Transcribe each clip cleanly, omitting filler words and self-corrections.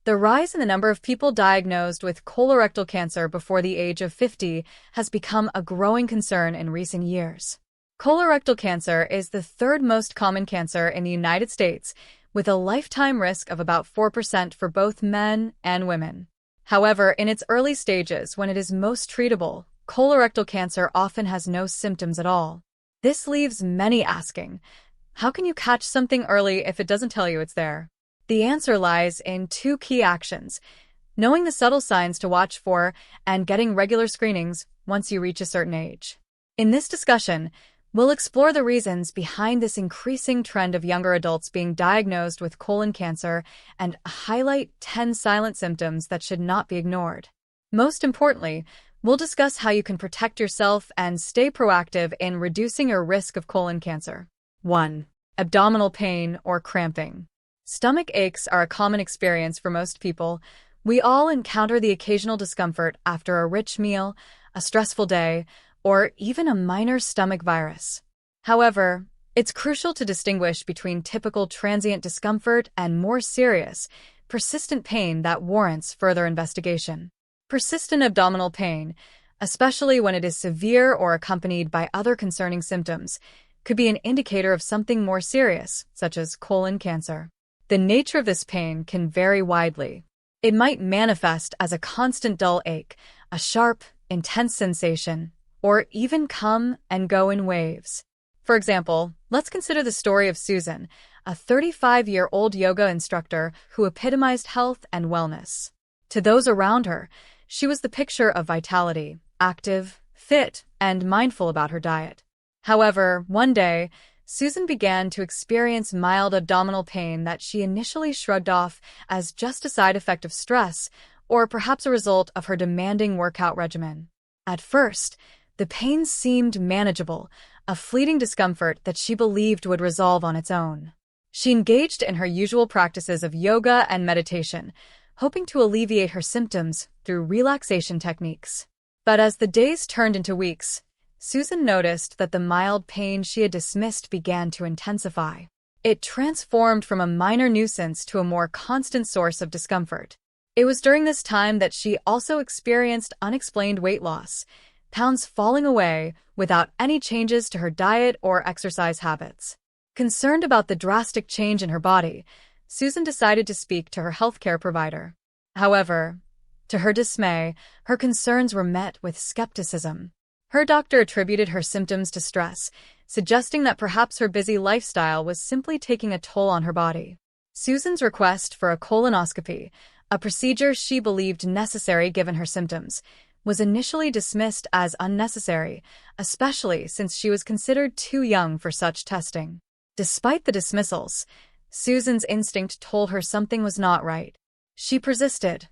The rise in the number of people diagnosed with colorectal cancer before the age of 50 has become a growing concern in recent years. Colorectal cancer is the third most common cancer in the United States, with a lifetime risk of about 4% for both men and women. However, in its early stages, when it is most treatable, colorectal cancer often has no symptoms at all. This leaves many asking, how can you catch something early if it doesn't tell you it's there? The answer lies in two key actions: knowing the subtle signs to watch for and getting regular screenings once you reach a certain age. In this discussion, we'll explore the reasons behind this increasing trend of younger adults being diagnosed with colon cancer and highlight 10 silent symptoms that should not be ignored. Most importantly, we'll discuss how you can protect yourself and stay proactive in reducing your risk of colon cancer. 1. Abdominal pain or cramping. Stomach aches are a common experience for most people. We all encounter the occasional discomfort after a rich meal, a stressful day, or even a minor stomach virus. However, it's crucial to distinguish between typical transient discomfort and more serious, persistent pain that warrants further investigation. Persistent abdominal pain, especially when it is severe or accompanied by other concerning symptoms, could be an indicator of something more serious, such as colon cancer. The nature of this pain can vary widely. It might manifest as a constant dull ache, a sharp, intense sensation, or even come and go in waves. For example, let's consider the story of Susan, a 35-year-old yoga instructor who epitomized health and wellness. To those around her, she was the picture of vitality, active, fit, and mindful about her diet. However, one day, Susan began to experience mild abdominal pain that she initially shrugged off as just a side effect of stress or perhaps a result of her demanding workout regimen. At first, the pain seemed manageable, a fleeting discomfort that she believed would resolve on its own. She engaged in her usual practices of yoga and meditation, hoping to alleviate her symptoms through relaxation techniques. But as the days turned into weeks, Susan noticed that the mild pain she had dismissed began to intensify. It transformed from a minor nuisance to a more constant source of discomfort. It was during this time that she also experienced unexplained weight loss, pounds falling away without any changes to her diet or exercise habits. Concerned about the drastic change in her body, Susan decided to speak to her healthcare provider. However, to her dismay, her concerns were met with skepticism. Her doctor attributed her symptoms to stress, suggesting that perhaps her busy lifestyle was simply taking a toll on her body. Susan's request for a colonoscopy, a procedure she believed necessary given her symptoms, was initially dismissed as unnecessary, especially since she was considered too young for such testing. Despite the dismissals, Susan's instinct told her something was not right. She persisted,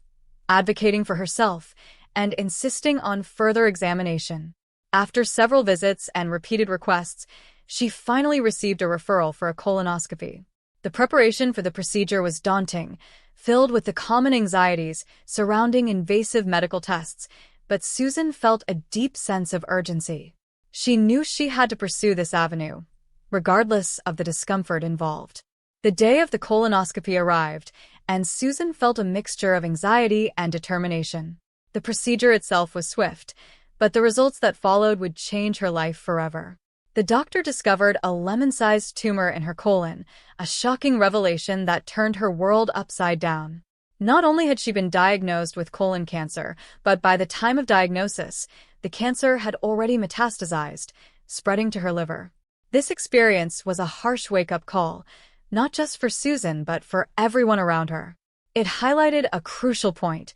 advocating for herself and insisting on further examination. After several visits and repeated requests, she finally received a referral for a colonoscopy. The preparation for the procedure was daunting, filled with the common anxieties surrounding invasive medical tests, but Susan felt a deep sense of urgency. She knew she had to pursue this avenue, regardless of the discomfort involved. The day of the colonoscopy arrived, and Susan felt a mixture of anxiety and determination. The procedure itself was swift, but the results that followed would change her life forever. The doctor discovered a lemon-sized tumor in her colon, a shocking revelation that turned her world upside down. Not only had she been diagnosed with colon cancer, but by the time of diagnosis, the cancer had already metastasized, spreading to her liver. This experience was a harsh wake-up call, not just for Susan but for everyone around her. It highlighted a crucial point: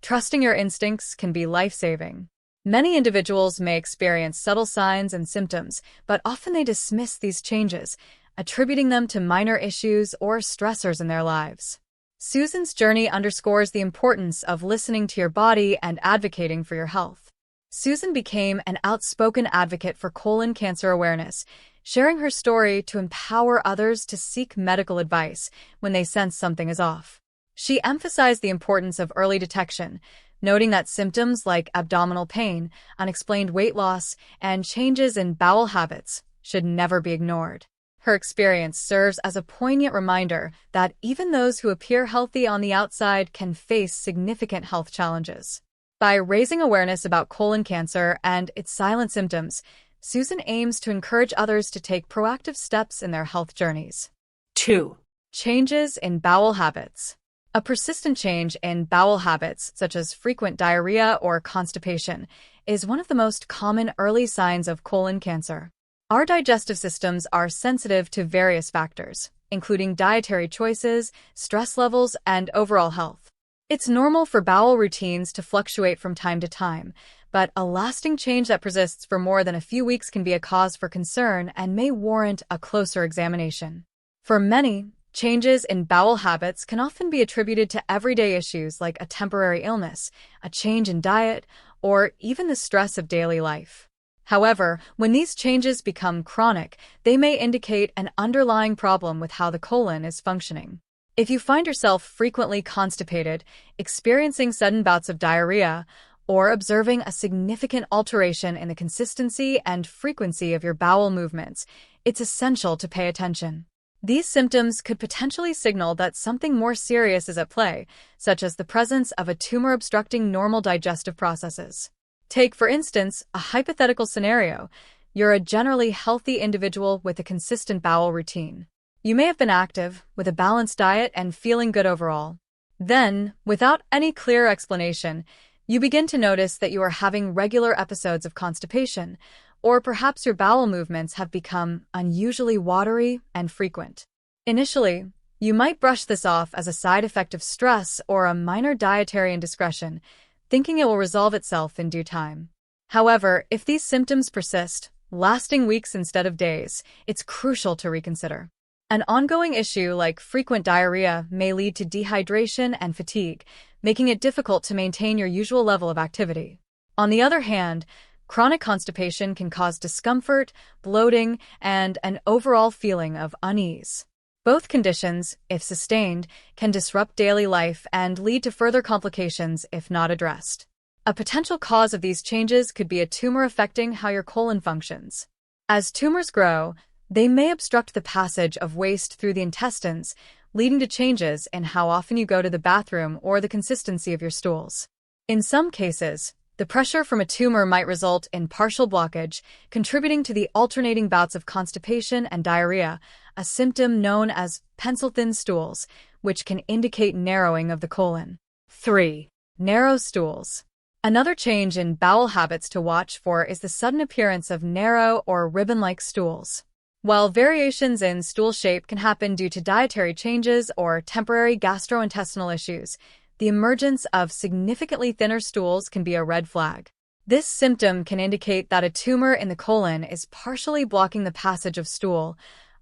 trusting your instincts can be life-saving. Many individuals may experience subtle signs and symptoms, but often they dismiss these changes, attributing them to minor issues or stressors in their lives. Susan's journey underscores the importance of listening to your body and advocating for your health. Susan became an outspoken advocate for colon cancer awareness, sharing her story to empower others to seek medical advice when they sense something is off. She emphasized the importance of early detection, noting that symptoms like abdominal pain, unexplained weight loss, and changes in bowel habits should never be ignored. Her experience serves as a poignant reminder that even those who appear healthy on the outside can face significant health challenges. By raising awareness about colon cancer and its silent symptoms, Susan aims to encourage others to take proactive steps in their health journeys. 2. Changes in bowel habits. A persistent change in bowel habits, such as frequent diarrhea or constipation, is one of the most common early signs of colon cancer. Our digestive systems are sensitive to various factors, including dietary choices, stress levels, and overall health. It's normal for bowel routines to fluctuate from time to time, but a lasting change that persists for more than a few weeks can be a cause for concern and may warrant a closer examination. For many, changes in bowel habits can often be attributed to everyday issues like a temporary illness, a change in diet, or even the stress of daily life. However, when these changes become chronic, they may indicate an underlying problem with how the colon is functioning. If you find yourself frequently constipated, experiencing sudden bouts of diarrhea, or observing a significant alteration in the consistency and frequency of your bowel movements, it's essential to pay attention. These symptoms could potentially signal that something more serious is at play, such as the presence of a tumor obstructing normal digestive processes. Take, for instance, a hypothetical scenario. You're a generally healthy individual with a consistent bowel routine. You may have been active, with a balanced diet and feeling good overall. Then, without any clear explanation, you begin to notice that you are having regular episodes of constipation, or perhaps your bowel movements have become unusually watery and frequent. Initially, you might brush this off as a side effect of stress or a minor dietary indiscretion, thinking it will resolve itself in due time. However, if these symptoms persist, lasting weeks instead of days, it's crucial to reconsider. An ongoing issue like frequent diarrhea may lead to dehydration and fatigue, making it difficult to maintain your usual level of activity. On the other hand, chronic constipation can cause discomfort, bloating, and an overall feeling of unease. Both conditions, if sustained, can disrupt daily life and lead to further complications if not addressed. A potential cause of these changes could be a tumor affecting how your colon functions. As tumors grow, they may obstruct the passage of waste through the intestines, leading to changes in how often you go to the bathroom or the consistency of your stools. In some cases, the pressure from a tumor might result in partial blockage, contributing to the alternating bouts of constipation and diarrhea, a symptom known as pencil-thin stools, which can indicate narrowing of the colon. 3. Narrow stools. Another change in bowel habits to watch for is the sudden appearance of narrow or ribbon-like stools. While variations in stool shape can happen due to dietary changes or temporary gastrointestinal issues, the emergence of significantly thinner stools can be a red flag. This symptom can indicate that a tumor in the colon is partially blocking the passage of stool,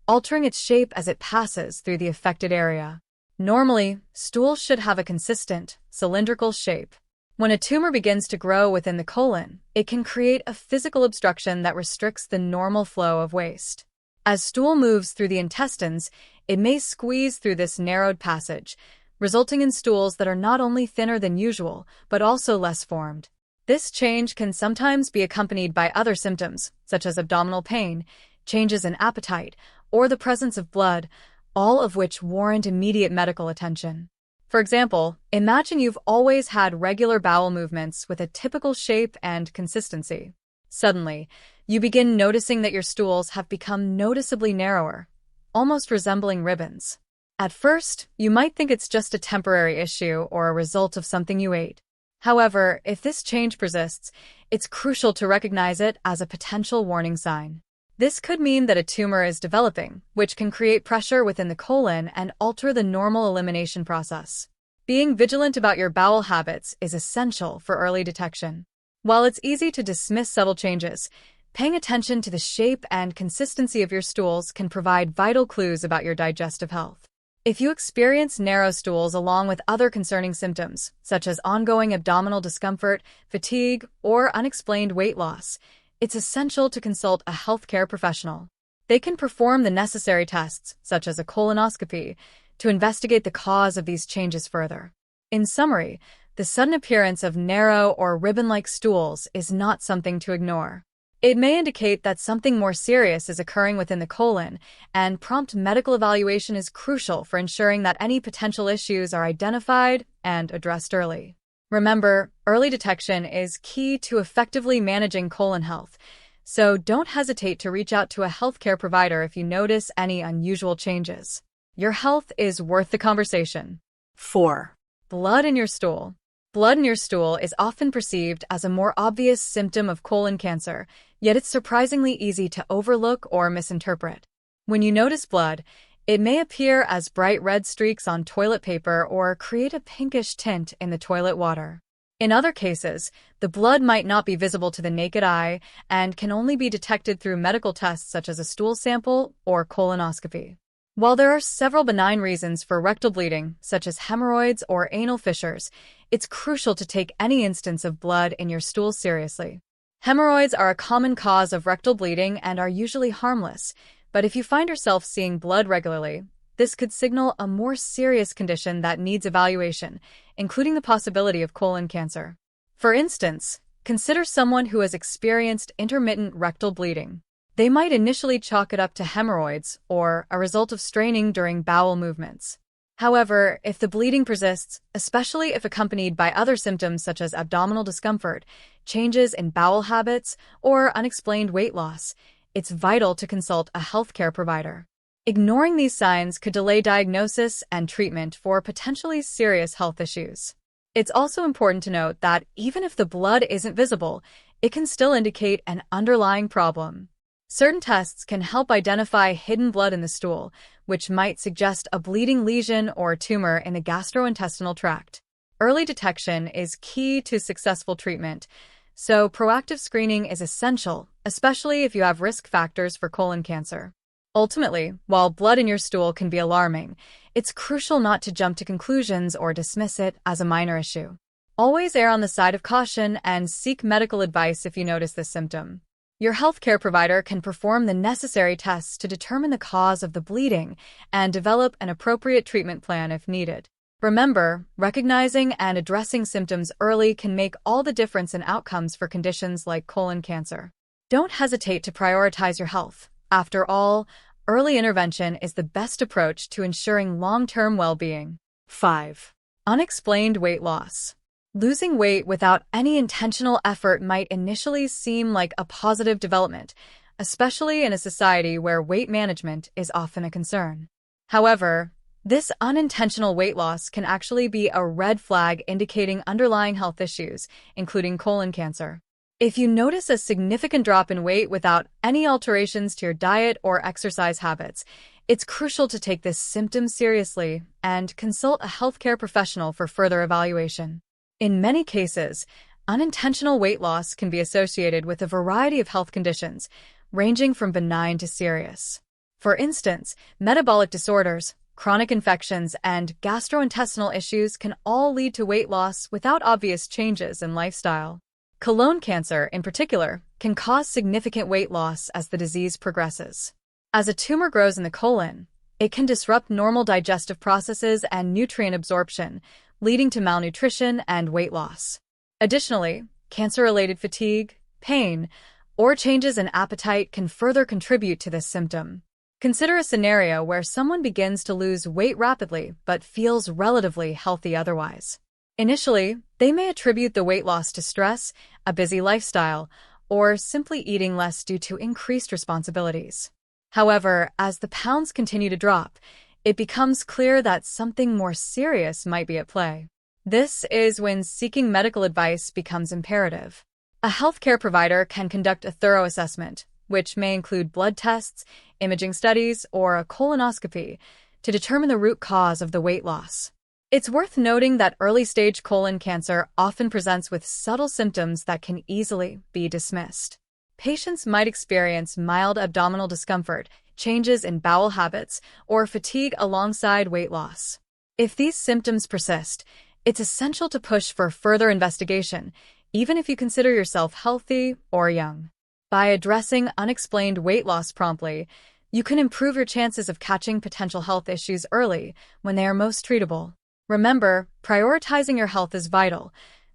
altering its shape as it passes through the affected area. Normally, stools should have a consistent, cylindrical shape. When a tumor begins to grow within the colon, it can create a physical obstruction that restricts the normal flow of waste. As stool moves through the intestines, it may squeeze through this narrowed passage, resulting in stools that are not only thinner than usual, but also less formed. This change can sometimes be accompanied by other symptoms, such as abdominal pain, changes in appetite, or the presence of blood, all of which warrant immediate medical attention. For example, imagine you've always had regular bowel movements with a typical shape and consistency. Suddenly, you begin noticing that your stools have become noticeably narrower, almost resembling ribbons. At first, you might think it's just a temporary issue or a result of something you ate. However, if this change persists, it's crucial to recognize it as a potential warning sign. This could mean that a tumor is developing, which can create pressure within the colon and alter the normal elimination process. Being vigilant about your bowel habits is essential for early detection. While it's easy to dismiss subtle changes, paying attention to the shape and consistency of your stools can provide vital clues about your digestive health. If you experience narrow stools along with other concerning symptoms, such as ongoing abdominal discomfort, fatigue, or unexplained weight loss, it's essential to consult a healthcare professional. They can perform the necessary tests, such as a colonoscopy, to investigate the cause of these changes further. In summary, the sudden appearance of narrow or ribbon-like stools is not something to ignore. It may indicate that something more serious is occurring within the colon, and prompt medical evaluation is crucial for ensuring that any potential issues are identified and addressed early. Remember, early detection is key to effectively managing colon health, so don't hesitate to reach out to a healthcare provider if you notice any unusual changes. Your health is worth the conversation. 4. Blood in your stool. Blood in your stool is often perceived as a more obvious symptom of colon cancer, yet it's surprisingly easy to overlook or misinterpret. When you notice blood, it may appear as bright red streaks on toilet paper or create a pinkish tint in the toilet water. In other cases, the blood might not be visible to the naked eye and can only be detected through medical tests such as a stool sample or colonoscopy. While there are several benign reasons for rectal bleeding, such as hemorrhoids or anal fissures, it's crucial to take any instance of blood in your stool seriously. Hemorrhoids are a common cause of rectal bleeding and are usually harmless, but if you find yourself seeing blood regularly, this could signal a more serious condition that needs evaluation, including the possibility of colon cancer. For instance, consider someone who has experienced intermittent rectal bleeding. They might initially chalk it up to hemorrhoids or a result of straining during bowel movements. However, if the bleeding persists, especially if accompanied by other symptoms such as abdominal discomfort, changes in bowel habits, or unexplained weight loss, it's vital to consult a healthcare provider. Ignoring these signs could delay diagnosis and treatment for potentially serious health issues. It's also important to note that even if the blood isn't visible, it can still indicate an underlying problem. Certain tests can help identify hidden blood in the stool, which might suggest a bleeding lesion or tumor in the gastrointestinal tract. Early detection is key to successful treatment, so proactive screening is essential, especially if you have risk factors for colon cancer. Ultimately, while blood in your stool can be alarming, it's crucial not to jump to conclusions or dismiss it as a minor issue. Always err on the side of caution and seek medical advice if you notice this symptom. Your healthcare provider can perform the necessary tests to determine the cause of the bleeding and develop an appropriate treatment plan if needed. Remember, recognizing and addressing symptoms early can make all the difference in outcomes for conditions like colon cancer. Don't hesitate to prioritize your health. After all, early intervention is the best approach to ensuring long-term well-being. 5. Unexplained weight loss. Losing weight without any intentional effort might initially seem like a positive development, especially in a society where weight management is often a concern. However, this unintentional weight loss can actually be a red flag indicating underlying health issues, including colon cancer. If you notice a significant drop in weight without any alterations to your diet or exercise habits, it's crucial to take this symptom seriously and consult a healthcare professional for further evaluation. In many cases, unintentional weight loss can be associated with a variety of health conditions, ranging from benign to serious. For instance, metabolic disorders, chronic infections, and gastrointestinal issues can all lead to weight loss without obvious changes in lifestyle. Colon cancer, in particular, can cause significant weight loss as the disease progresses. As a tumor grows in the colon, it can disrupt normal digestive processes and nutrient absorption, leading to malnutrition and weight loss. Additionally, cancer-related fatigue, pain, or changes in appetite can further contribute to this symptom. Consider a scenario where someone begins to lose weight rapidly but feels relatively healthy otherwise. Initially, they may attribute the weight loss to stress, a busy lifestyle, or simply eating less due to increased responsibilities. However, as the pounds continue to drop, it becomes clear that something more serious might be at play. This is when seeking medical advice becomes imperative. A healthcare provider can conduct a thorough assessment, which may include blood tests, imaging studies, or a colonoscopy, to determine the root cause of the weight loss. It's worth noting that early-stage colon cancer often presents with subtle symptoms that can easily be dismissed. Patients might experience mild abdominal discomfort, changes in bowel habits, or fatigue alongside weight loss. If these symptoms persist, it's essential to push for further investigation, even if you consider yourself healthy or young. By addressing unexplained weight loss promptly, you can improve your chances of catching potential health issues early when they are most treatable. Remember, prioritizing your health is vital.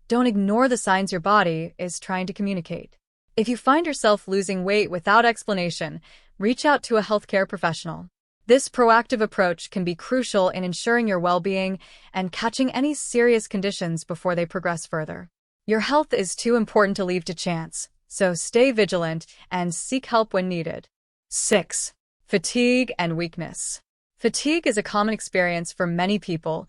Don't ignore the signs your body is trying to communicate. If you find yourself losing weight without explanation, reach out to a healthcare professional. This proactive approach can be crucial in ensuring your well-being and catching any serious conditions before they progress further. Your health is too important to leave to chance, so stay vigilant and seek help when needed. 6. Fatigue and weakness. Fatigue is a common experience for many people,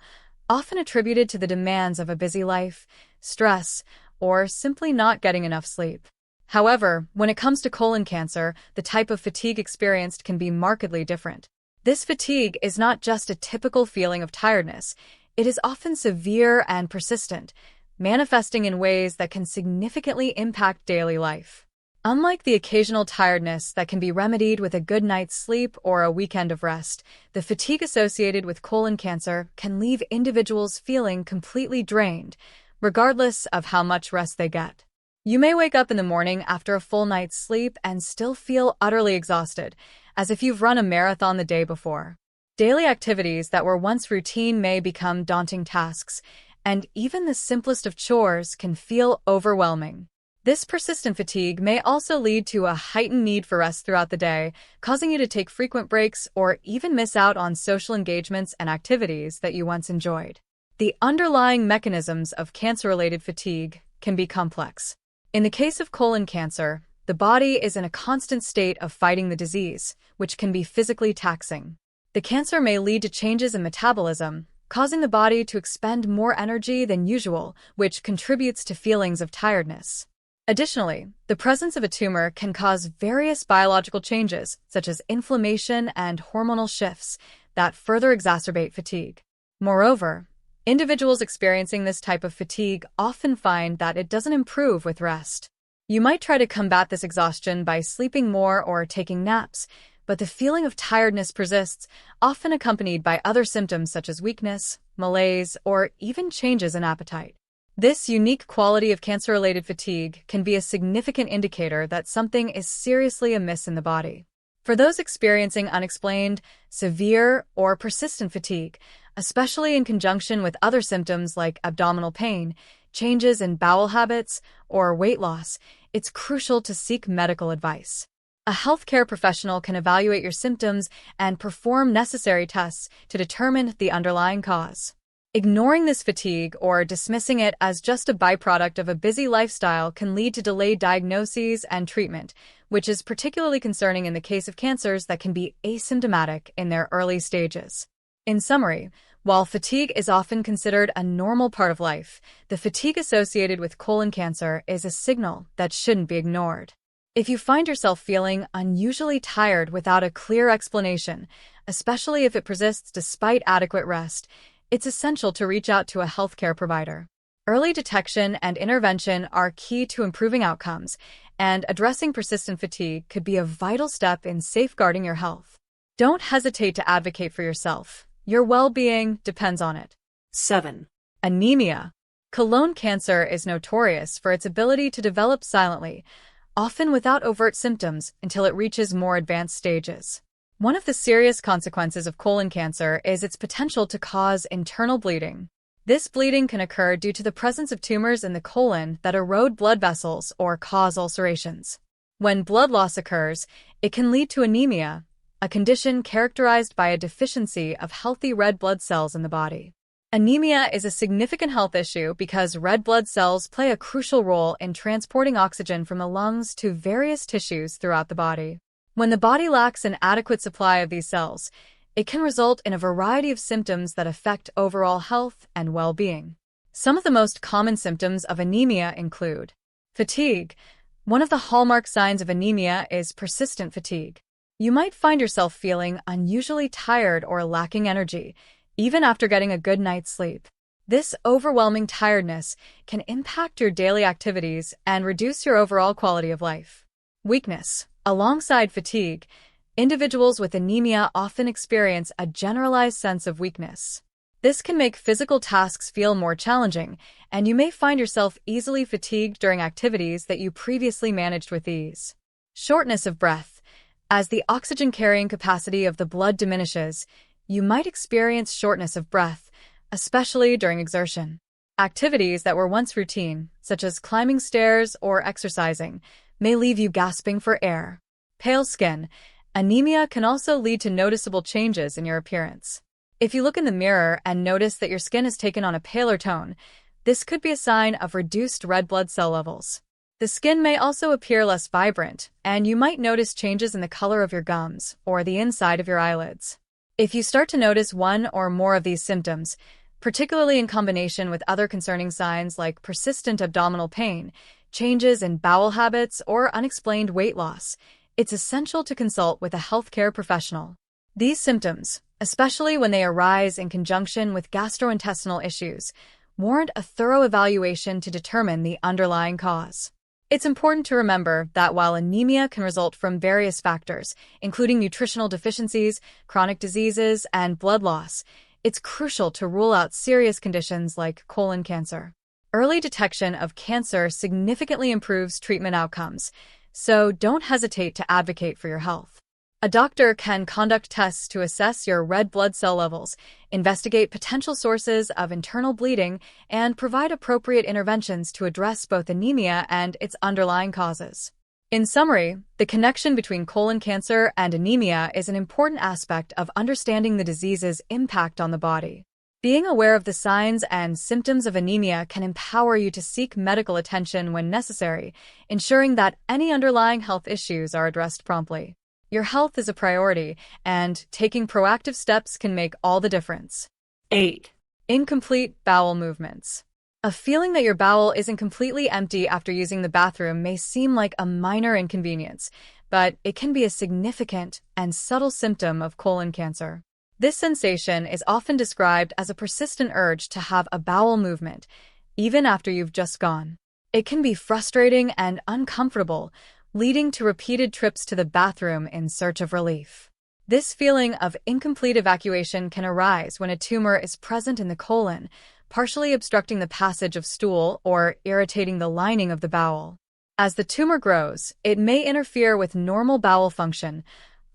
often attributed to the demands of a busy life, stress, or simply not getting enough sleep. However, when it comes to colon cancer, the type of fatigue experienced can be markedly different. This fatigue is not just a typical feeling of tiredness. It is often severe and persistent, manifesting in ways that can significantly impact daily life. Unlike the occasional tiredness that can be remedied with a good night's sleep or a weekend of rest, the fatigue associated with colon cancer can leave individuals feeling completely drained, regardless of how much rest they get. You may wake up in the morning after a full night's sleep and still feel utterly exhausted, as if you've run a marathon the day before. Daily activities that were once routine may become daunting tasks, and even the simplest of chores can feel overwhelming. This persistent fatigue may also lead to a heightened need for rest throughout the day, causing you to take frequent breaks or even miss out on social engagements and activities that you once enjoyed. The underlying mechanisms of cancer-related fatigue can be complex. In the case of colon cancer, the body is in a constant state of fighting the disease, which can be physically taxing. The cancer may lead to changes in metabolism, causing the body to expend more energy than usual, which contributes to feelings of tiredness. Additionally, the presence of a tumor can cause various biological changes, such as inflammation and hormonal shifts, that further exacerbate fatigue. Moreover, individuals experiencing this type of fatigue often find that it doesn't improve with rest. You might try to combat this exhaustion by sleeping more or taking naps, but the feeling of tiredness persists, often accompanied by other symptoms such as weakness, malaise, or even changes in appetite. This unique quality of cancer-related fatigue can be a significant indicator that something is seriously amiss in the body. For those experiencing unexplained, severe, or persistent fatigue, especially in conjunction with other symptoms like abdominal pain, changes in bowel habits, or weight loss, it's crucial to seek medical advice. A healthcare professional can evaluate your symptoms and perform necessary tests to determine the underlying cause. Ignoring this fatigue or dismissing it as just a byproduct of a busy lifestyle can lead to delayed diagnoses and treatment, which is particularly concerning in the case of cancers that can be asymptomatic in their early stages. In summary, while fatigue is often considered a normal part of life, the fatigue associated with colon cancer is a signal that shouldn't be ignored. If you find yourself feeling unusually tired without a clear explanation, especially if it persists despite adequate rest, it's essential to reach out to a healthcare provider. Early detection and intervention are key to improving outcomes, and addressing persistent fatigue could be a vital step in safeguarding your health. Don't hesitate to advocate for yourself. Your well-being depends on it. 7. Anemia. Colon cancer is notorious for its ability to develop silently, often without overt symptoms until it reaches more advanced stages. One of the serious consequences of colon cancer is its potential to cause internal bleeding. This bleeding can occur due to the presence of tumors in the colon that erode blood vessels or cause ulcerations. When blood loss occurs, it can lead to anemia, a condition characterized by a deficiency of healthy red blood cells in the body. Anemia is a significant health issue because red blood cells play a crucial role in transporting oxygen from the lungs to various tissues throughout the body. When the body lacks an adequate supply of these cells, it can result in a variety of symptoms that affect overall health and well-being. Some of the most common symptoms of anemia include fatigue. One of the hallmark signs of anemia is persistent fatigue. You might find yourself feeling unusually tired or lacking energy, even after getting a good night's sleep. This overwhelming tiredness can impact your daily activities and reduce your overall quality of life. Weakness. Alongside fatigue, individuals with anemia often experience a generalized sense of weakness. This can make physical tasks feel more challenging, and you may find yourself easily fatigued during activities that you previously managed with ease. Shortness of breath. As the oxygen-carrying capacity of the blood diminishes, you might experience shortness of breath, especially during exertion. Activities that were once routine, such as climbing stairs or exercising, may leave you gasping for air. Pale skin. Anemia can also lead to noticeable changes in your appearance. If you look in the mirror and notice that your skin has taken on a paler tone, this could be a sign of reduced red blood cell levels. The skin may also appear less vibrant, and you might notice changes in the color of your gums or the inside of your eyelids. If you start to notice one or more of these symptoms, particularly in combination with other concerning signs like persistent abdominal pain, changes in bowel habits, or unexplained weight loss, it's essential to consult with a healthcare professional. These symptoms, especially when they arise in conjunction with gastrointestinal issues, warrant a thorough evaluation to determine the underlying cause. It's important to remember that while anemia can result from various factors, including nutritional deficiencies, chronic diseases, and blood loss, it's crucial to rule out serious conditions like colon cancer. Early detection of cancer significantly improves treatment outcomes, so don't hesitate to advocate for your health. A doctor can conduct tests to assess your red blood cell levels, investigate potential sources of internal bleeding, and provide appropriate interventions to address both anemia and its underlying causes. In summary, the connection between colon cancer and anemia is an important aspect of understanding the disease's impact on the body. Being aware of the signs and symptoms of anemia can empower you to seek medical attention when necessary, ensuring that any underlying health issues are addressed promptly. Your health is a priority, and taking proactive steps can make all the difference. 8. Incomplete bowel movements. A feeling that your bowel isn't completely empty after using the bathroom may seem like a minor inconvenience, but it can be a significant and subtle symptom of colon cancer. This sensation is often described as a persistent urge to have a bowel movement, even after you've just gone. It can be frustrating and uncomfortable, leading to repeated trips to the bathroom in search of relief. This feeling of incomplete evacuation can arise when a tumor is present in the colon, partially obstructing the passage of stool or irritating the lining of the bowel. As the tumor grows, it may interfere with normal bowel function,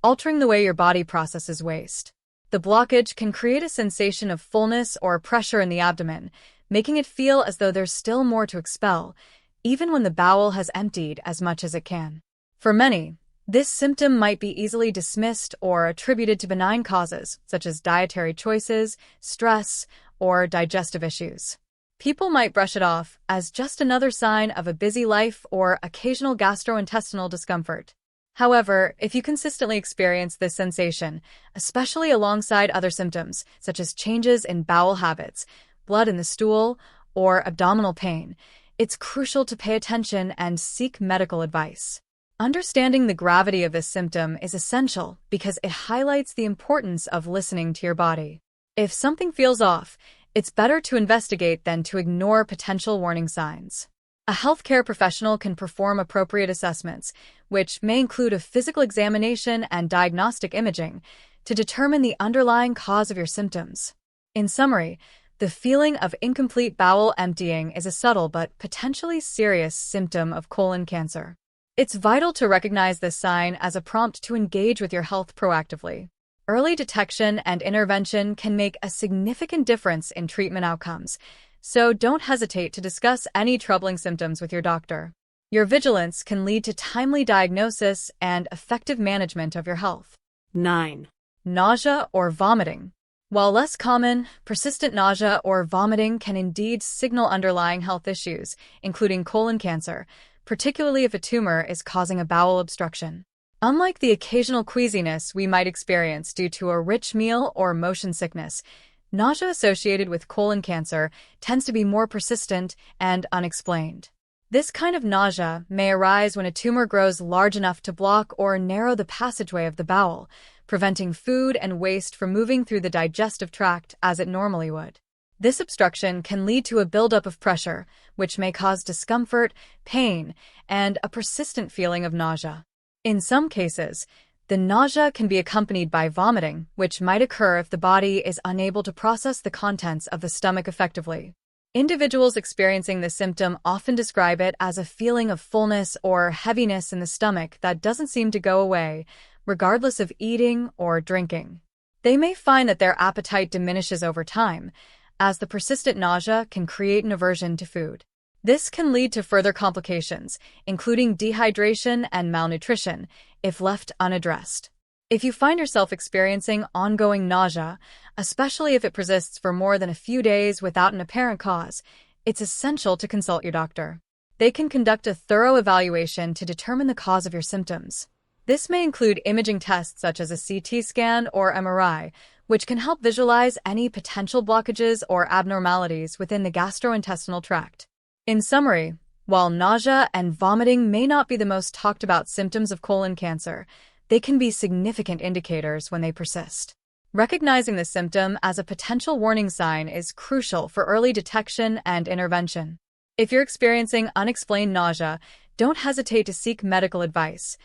altering the way your body processes waste. The blockage can create a sensation of fullness or pressure in the abdomen, making it feel as though there's still more to expel, even when the bowel has emptied as much as it can. For many, this symptom might be easily dismissed or attributed to benign causes, such as dietary choices, stress, or digestive issues. People might brush it off as just another sign of a busy life or occasional gastrointestinal discomfort. However, if you consistently experience this sensation, especially alongside other symptoms, such as changes in bowel habits, blood in the stool, or abdominal pain, it's crucial to pay attention and seek medical advice. Understanding the gravity of this symptom is essential because it highlights the importance of listening to your body. If something feels off, it's better to investigate than to ignore potential warning signs. A healthcare professional can perform appropriate assessments, which may include a physical examination and diagnostic imaging, to determine the underlying cause of your symptoms. In summary, the feeling of incomplete bowel emptying is a subtle but potentially serious symptom of colon cancer. It's vital to recognize this sign as a prompt to engage with your health proactively. Early detection and intervention can make a significant difference in treatment outcomes, so don't hesitate to discuss any troubling symptoms with your doctor. Your vigilance can lead to timely diagnosis and effective management of your health. 9. Nausea or vomiting. While less common, persistent nausea or vomiting can indeed signal underlying health issues, including colon cancer, particularly if a tumor is causing a bowel obstruction. Unlike the occasional queasiness we might experience due to a rich meal or motion sickness, nausea associated with colon cancer tends to be more persistent and unexplained. This kind of nausea may arise when a tumor grows large enough to block or narrow the passageway of the bowel, preventing food and waste from moving through the digestive tract as it normally would. This obstruction can lead to a buildup of pressure, which may cause discomfort, pain, and a persistent feeling of nausea. In some cases, the nausea can be accompanied by vomiting, which might occur if the body is unable to process the contents of the stomach effectively. Individuals experiencing this symptom often describe it as a feeling of fullness or heaviness in the stomach that doesn't seem to go away, regardless of eating or drinking. They may find that their appetite diminishes over time, as the persistent nausea can create an aversion to food. This can lead to further complications, including dehydration and malnutrition, if left unaddressed. If you find yourself experiencing ongoing nausea, especially if it persists for more than a few days without an apparent cause, it's essential to consult your doctor. They can conduct a thorough evaluation to determine the cause of your symptoms. This may include imaging tests such as a CT scan or MRI, which can help visualize any potential blockages or abnormalities within the gastrointestinal tract. In summary, while nausea and vomiting may not be the most talked about symptoms of colon cancer, they can be significant indicators when they persist. Recognizing the symptom as a potential warning sign is crucial for early detection and intervention. If you're experiencing unexplained nausea, don't hesitate to seek medical advice.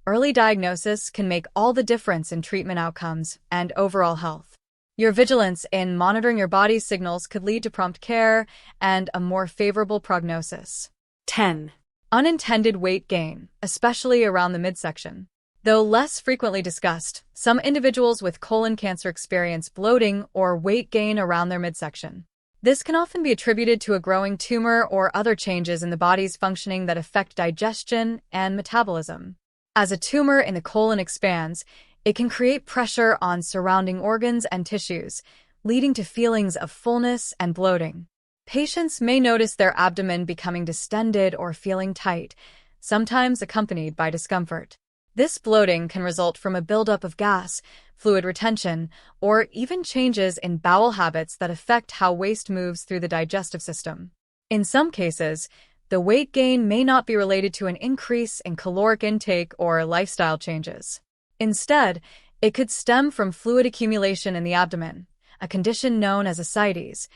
Early diagnosis can make all the difference in treatment outcomes and overall health. Your vigilance in monitoring your body's signals could lead to prompt care and a more favorable prognosis. 10. Unintended weight gain, especially around the midsection. Though less frequently discussed, some individuals with colon cancer experience bloating or weight gain around their midsection. This can often be attributed to a growing tumor or other changes in the body's functioning that affect digestion and metabolism. As a tumor in the colon expands, it can create pressure on surrounding organs and tissues, leading to feelings of fullness and bloating. Patients may notice their abdomen becoming distended or feeling tight, sometimes accompanied by discomfort. This bloating can result from a buildup of gas, fluid retention, or even changes in bowel habits that affect how waste moves through the digestive system. In some cases, the weight gain may not be related to an increase in caloric intake or lifestyle changes. Instead, it could stem from fluid accumulation in the abdomen, a condition known as ascites,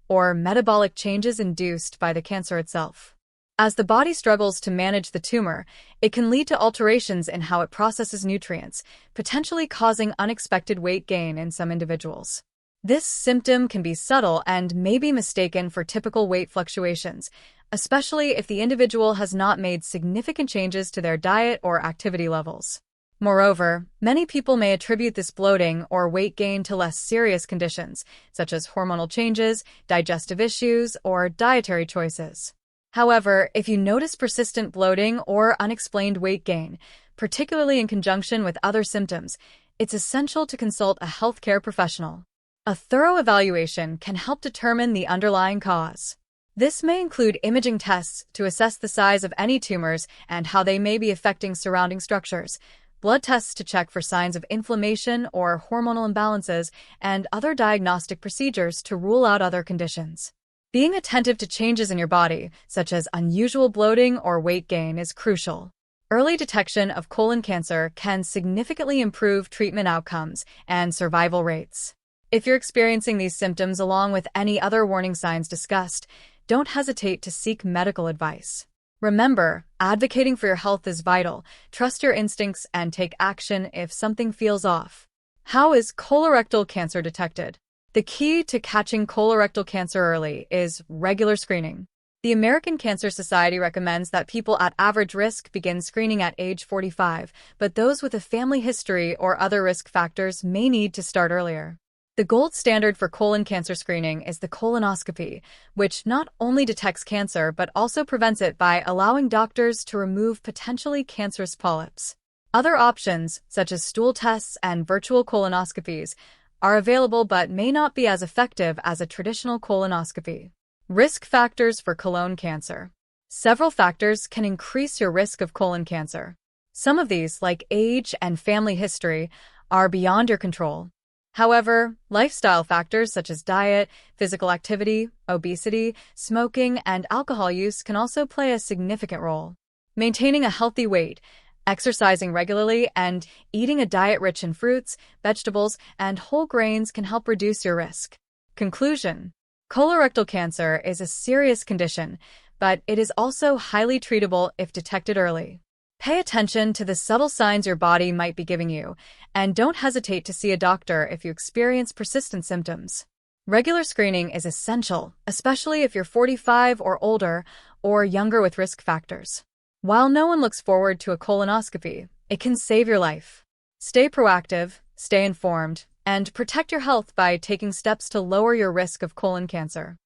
or metabolic changes induced by the cancer itself. As the body struggles to manage the tumor, it can lead to alterations in how it processes nutrients, potentially causing unexpected weight gain in some individuals. This symptom can be subtle and may be mistaken for typical weight fluctuations, especially if the individual has not made significant changes to their diet or activity levels. Moreover, many people may attribute this bloating or weight gain to less serious conditions, such as hormonal changes, digestive issues, or dietary choices. However, if you notice persistent bloating or unexplained weight gain, particularly in conjunction with other symptoms, it's essential to consult a healthcare professional. A thorough evaluation can help determine the underlying cause. This may include imaging tests to assess the size of any tumors and how they may be affecting surrounding structures, blood tests to check for signs of inflammation or hormonal imbalances, and other diagnostic procedures to rule out other conditions. Being attentive to changes in your body, such as unusual bloating or weight gain, is crucial. Early detection of colon cancer can significantly improve treatment outcomes and survival rates. If you're experiencing these symptoms along with any other warning signs discussed, don't hesitate to seek medical advice. Remember, advocating for your health is vital. Trust your instincts and take action if something feels off. How is colorectal cancer detected? The key to catching colorectal cancer early is regular screening. The American Cancer Society recommends that people at average risk begin screening at age 45, but those with a family history or other risk factors may need to start earlier. The gold standard for colon cancer screening is the colonoscopy, which not only detects cancer but also prevents it by allowing doctors to remove potentially cancerous polyps. Other options, such as stool tests and virtual colonoscopies, are available but may not be as effective as a traditional colonoscopy. Risk factors for colon cancer. Several factors can increase your risk of colon cancer. Some of these, like age and family history, are beyond your control. However, lifestyle factors such as diet, physical activity, obesity, smoking, and alcohol use can also play a significant role. Maintaining a healthy weight, exercising regularly, and eating a diet rich in fruits, vegetables, and whole grains can help reduce your risk. Conclusion: colorectal cancer is a serious condition, but it is also highly treatable if detected early. Pay attention to the subtle signs your body might be giving you, and don't hesitate to see a doctor if you experience persistent symptoms. Regular screening is essential, especially if you're 45 or older or younger with risk factors. While no one looks forward to a colonoscopy, it can save your life. Stay proactive, stay informed, and protect your health by taking steps to lower your risk of colon cancer.